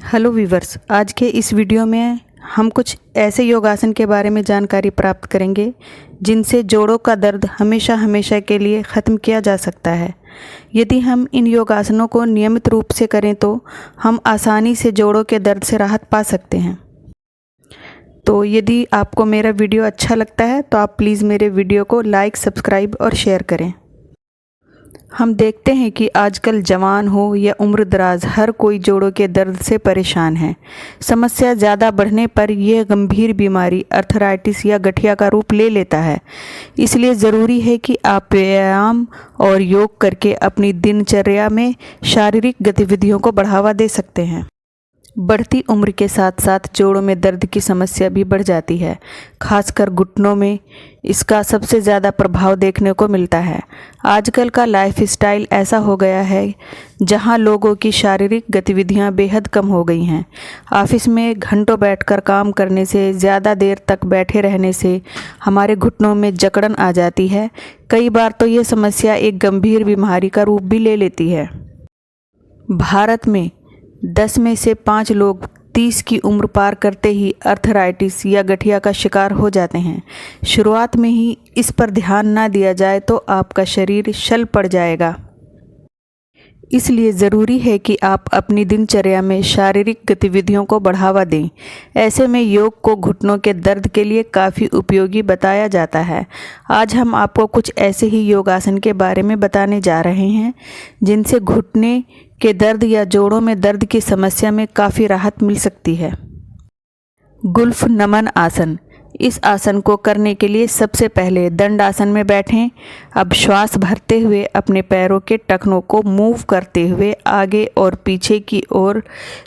Hello viewers, आज के इस वीडियो में हम कुछ ऐसे योगासन के बारे में जानकारी प्राप्त करेंगे जिनसे जोड़ों का दर्द हमेशा हमेशा के लिए ख़त्म किया जा सकता है। यदि हम इन योगासनों को नियमित रूप से करें तो हम आसानी से जोड़ों के दर्द से राहत पा सकते हैं। तो यदि आपको मेरा वीडियो अच्छा लगता है तो आप प्लीज़ मेरे वीडियो को लाइक, सब्सक्राइब और शेयर करें। हम देखते हैं कि आजकल जवान हो या उम्रदराज हर कोई जोड़ों के दर्द से परेशान है। समस्या ज़्यादा बढ़ने पर यह गंभीर बीमारी अर्थराइटिस या गठिया का रूप ले लेता है। इसलिए ज़रूरी है कि आप व्यायाम और योग करके अपनी दिनचर्या में शारीरिक गतिविधियों को बढ़ावा दे सकते हैं। बढ़ती उम्र के साथ साथ जोड़ों में दर्द की समस्या भी बढ़ जाती है। खासकर घुटनों में इसका सबसे ज़्यादा प्रभाव देखने को मिलता है। आजकल का लाइफस्टाइल ऐसा हो गया है जहां लोगों की शारीरिक गतिविधियां बेहद कम हो गई हैं। ऑफिस में घंटों बैठकर काम करने से, ज़्यादा देर तक बैठे रहने से हमारे घुटनों में जकड़न आ जाती है। कई बार तो ये समस्या एक गंभीर बीमारी का रूप भी ले लेती है। भारत में 10 में से 5 लोग 30 की उम्र पार करते ही अर्थराइटिस या गठिया का शिकार हो जाते हैं। शुरुआत में ही इस पर ध्यान ना दिया जाए तो आपका शरीर शल पड़ जाएगा। इसलिए ज़रूरी है कि आप अपनी दिनचर्या में शारीरिक गतिविधियों को बढ़ावा दें। ऐसे में योग को घुटनों के दर्द के लिए काफ़ी उपयोगी बताया जाता है। आज हम आपको कुछ ऐसे ही योगासन के बारे में बताने जा रहे हैं जिनसे घुटने के दर्द या जोड़ों में दर्द की समस्या में काफ़ी राहत मिल सकती है। गुल्फ नमन आसन। इस आसन को करने के लिए सबसे पहले दंड आसन में बैठें। अब श्वास भरते हुए अपने पैरों के टखनों को मूव करते हुए आगे और पीछे की ओर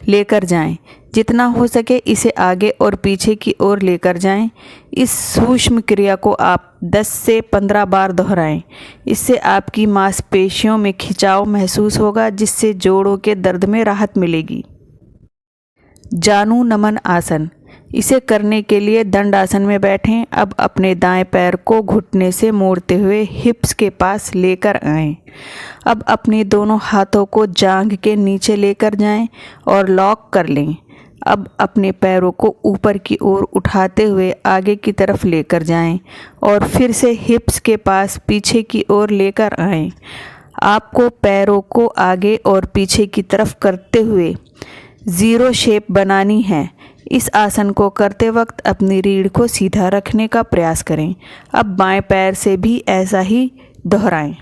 लेकर जाएं। जितना हो सके इसे आगे और पीछे की ओर लेकर जाएं। इस सूक्ष्म क्रिया को आप 10 से 15 बार दोहराएं। इससे आपकी मांसपेशियों में खिंचाव महसूस होगा, जिससे जोड़ों के दर्द में राहत मिलेगी। जानु नमन आसन। इसे करने के लिए दंड आसन में बैठें। अब अपने दाएं पैर को घुटने से मोड़ते हुए हिप्स के पास लेकर आएं। अब अपने दोनों हाथों को जांघ के नीचे लेकर जाएं और लॉक कर लें। अब अपने पैरों को ऊपर की ओर उठाते हुए आगे की तरफ लेकर जाएं और फिर से हिप्स के पास पीछे की ओर लेकर आएं। आपको पैरों को आगे और पीछे की तरफ करते हुए ज़ीरो शेप बनानी है। इस आसन को करते वक्त अपनी रीढ़ को सीधा रखने का प्रयास करें। अब बाएं पैर से भी ऐसा ही दोहराएं।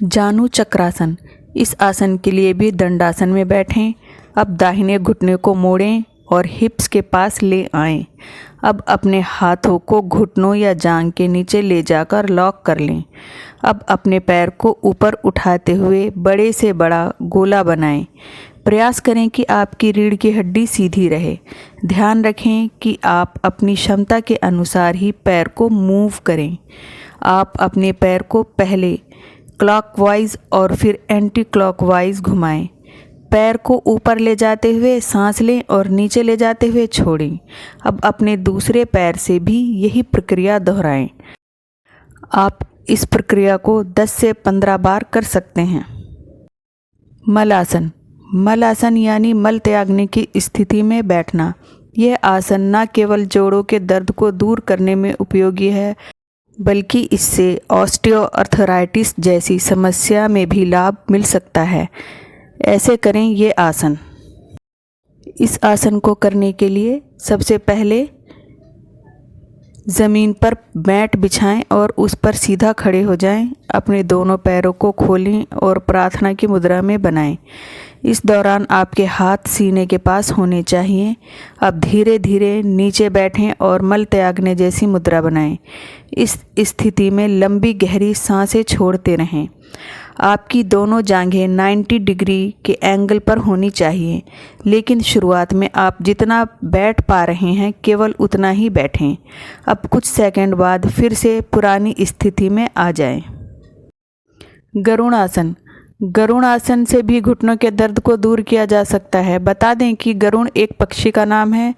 जानु चक्रासन। इस आसन के लिए भी दंडासन में बैठें। अब दाहिने घुटने को मोड़ें और हिप्स के पास ले आएं। अब अपने हाथों को घुटनों या जांघ के नीचे ले जाकर लॉक कर लें। अब अपने पैर को ऊपर उठाते हुए बड़े से बड़ा गोला बनाएं। प्रयास करें कि आपकी रीढ़ की हड्डी सीधी रहे। ध्यान रखें कि आप अपनी क्षमता के अनुसार ही पैर को मूव करें। आप अपने पैर को पहले क्लॉकवाइज और फिर एंटी क्लॉकवाइज घुमाएं। पैर को ऊपर ले जाते हुए सांस लें और नीचे ले जाते हुए छोड़ें। अब अपने दूसरे पैर से भी यही प्रक्रिया दोहराएं। आप इस प्रक्रिया को 10 से 15 बार कर सकते हैं। मलासन। मलासन यानी मल त्यागने की स्थिति में बैठना। यह आसन न केवल जोड़ों के दर्द को दूर करने में उपयोगी है, बल्कि इससे ऑस्टियोआर्थराइटिस जैसी समस्या में भी लाभ मिल सकता है। ऐसे करें ये आसन। इस आसन को करने के लिए सबसे पहले ज़मीन पर मैट बिछाएं और उस पर सीधा खड़े हो जाएं। अपने दोनों पैरों को खोलें और प्रार्थना की मुद्रा में बनाएं। इस दौरान आपके हाथ सीने के पास होने चाहिए। अब धीरे धीरे नीचे बैठें और मल त्यागने जैसी मुद्रा बनाएं। इस स्थिति में लंबी गहरी सांसें छोड़ते रहें। आपकी दोनों जांघें 90 डिग्री के एंगल पर होनी चाहिए, लेकिन शुरुआत में आप जितना बैठ पा रहे हैं केवल उतना ही बैठें। अब कुछ सेकंड बाद फिर से पुरानी स्थिति में आ जाएं। गरुड़ आसन। गरुड़ आसन से भी घुटनों के दर्द को दूर किया जा सकता है। बता दें कि गरुड़ एक पक्षी का नाम है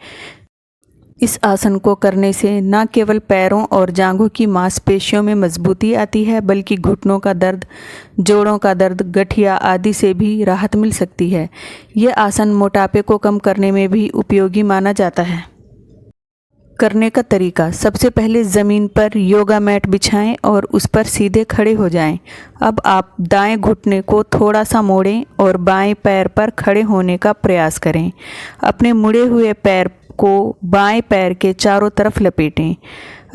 इस आसन को करने से न केवल पैरों और जांघों की मांसपेशियों में मजबूती आती है, बल्कि घुटनों का दर्द, जोड़ों का दर्द, गठिया आदि से भी राहत मिल सकती है। यह आसन मोटापे को कम करने में भी उपयोगी माना जाता है। करने का तरीका। सबसे पहले ज़मीन पर योगा मैट बिछाएं और उस पर सीधे खड़े हो जाएं। अब आप दाएं घुटने को थोड़ा सा मोड़ें और बाएं पैर पर खड़े होने का प्रयास करें। अपने मुड़े हुए पैर को बाएं पैर के चारों तरफ लपेटें।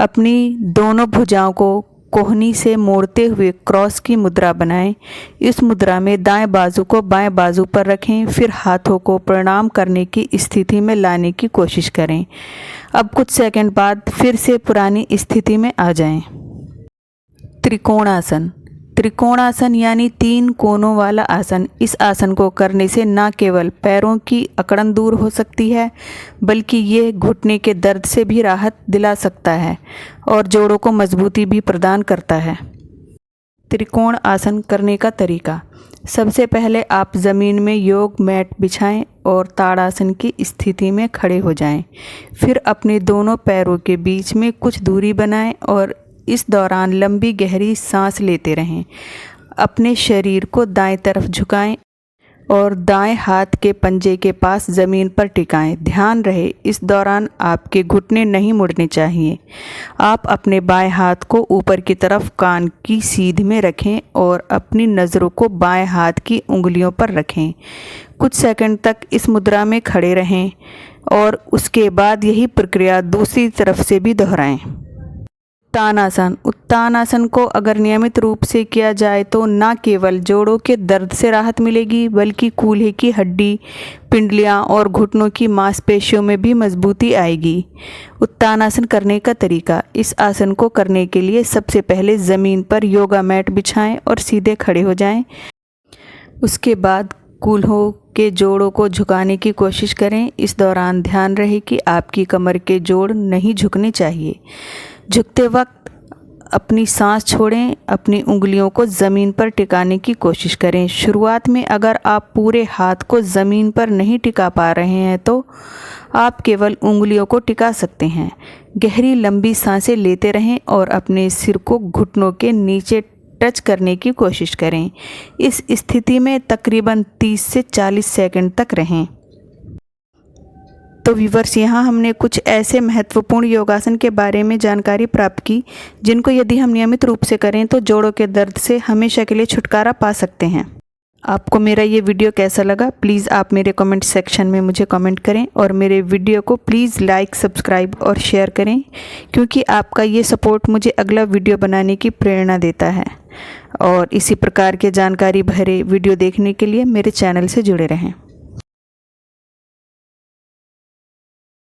अपनी दोनों भुजाओं को कोहनी से मोड़ते हुए क्रॉस की मुद्रा बनाएं। इस मुद्रा में दाएं बाजू को बाएं बाजू पर रखें, फिर हाथों को प्रणाम करने की स्थिति में लाने की कोशिश करें। अब कुछ सेकंड बाद फिर से पुरानी स्थिति में आ जाएं। त्रिकोणासन। त्रिकोणासन यानी 3 कोनों वाला आसन। इस आसन को करने से न केवल पैरों की अकड़न दूर हो सकती है, बल्कि ये घुटने के दर्द से भी राहत दिला सकता है और जोड़ों को मजबूती भी प्रदान करता है। त्रिकोण आसन करने का तरीका। सबसे पहले आप ज़मीन में योग मैट बिछाएं और ताड़ासन की स्थिति में खड़े हो जाएं। फिर अपने दोनों पैरों के बीच में कुछ दूरी बनाएं और इस दौरान लंबी गहरी सांस लेते रहें। अपने शरीर को दाएं तरफ झुकाएं और दाएं हाथ के पंजे के पास ज़मीन पर टिकाएं। ध्यान रहे, इस दौरान आपके घुटने नहीं मुड़ने चाहिए। आप अपने बाएं हाथ को ऊपर की तरफ कान की सीध में रखें और अपनी नज़रों को बाएं हाथ की उंगलियों पर रखें। कुछ सेकंड तक इस मुद्रा में खड़े रहें और उसके बाद यही प्रक्रिया दूसरी तरफ से भी दोहराएं। उत्तानासन। उत्तानासन को अगर नियमित रूप से किया जाए तो न केवल जोड़ों के दर्द से राहत मिलेगी, बल्कि कूल्हे की हड्डी, पिंडलियां और घुटनों की मांसपेशियों में भी मजबूती आएगी। उत्तानासन करने का तरीका। इस आसन को करने के लिए सबसे पहले ज़मीन पर योगा मैट बिछाएं और सीधे खड़े हो जाएं। उसके बाद कूल्हों के जोड़ों को झुकाने की कोशिश करें। इस दौरान ध्यान रहे कि आपकी कमर के जोड़ नहीं झुकने चाहिए। झुकते वक्त अपनी सांस छोड़ें। अपनी उंगलियों को ज़मीन पर टिकाने की कोशिश करें। शुरुआत में अगर आप पूरे हाथ को ज़मीन पर नहीं टिका पा रहे हैं तो आप केवल उंगलियों को टिका सकते हैं। गहरी लंबी सांसें लेते रहें और अपने सिर को घुटनों के नीचे टच करने की कोशिश करें। इस स्थिति में तकरीबन 30 से 40 सेकंड तक रहें। तो व्यूवर्स, यहाँ हमने कुछ ऐसे महत्वपूर्ण योगासन के बारे में जानकारी प्राप्त की जिनको यदि हम नियमित रूप से करें तो जोड़ों के दर्द से हमेशा के लिए छुटकारा पा सकते हैं। आपको मेरा ये वीडियो कैसा लगा, प्लीज़ आप मेरे कमेंट सेक्शन में मुझे कमेंट करें और मेरे वीडियो को प्लीज़ लाइक, सब्सक्राइब और शेयर करें, क्योंकि आपका ये सपोर्ट मुझे अगला वीडियो बनाने की प्रेरणा देता है। और इसी प्रकार के जानकारी भरे वीडियो देखने के लिए मेरे चैनल से जुड़े रहें।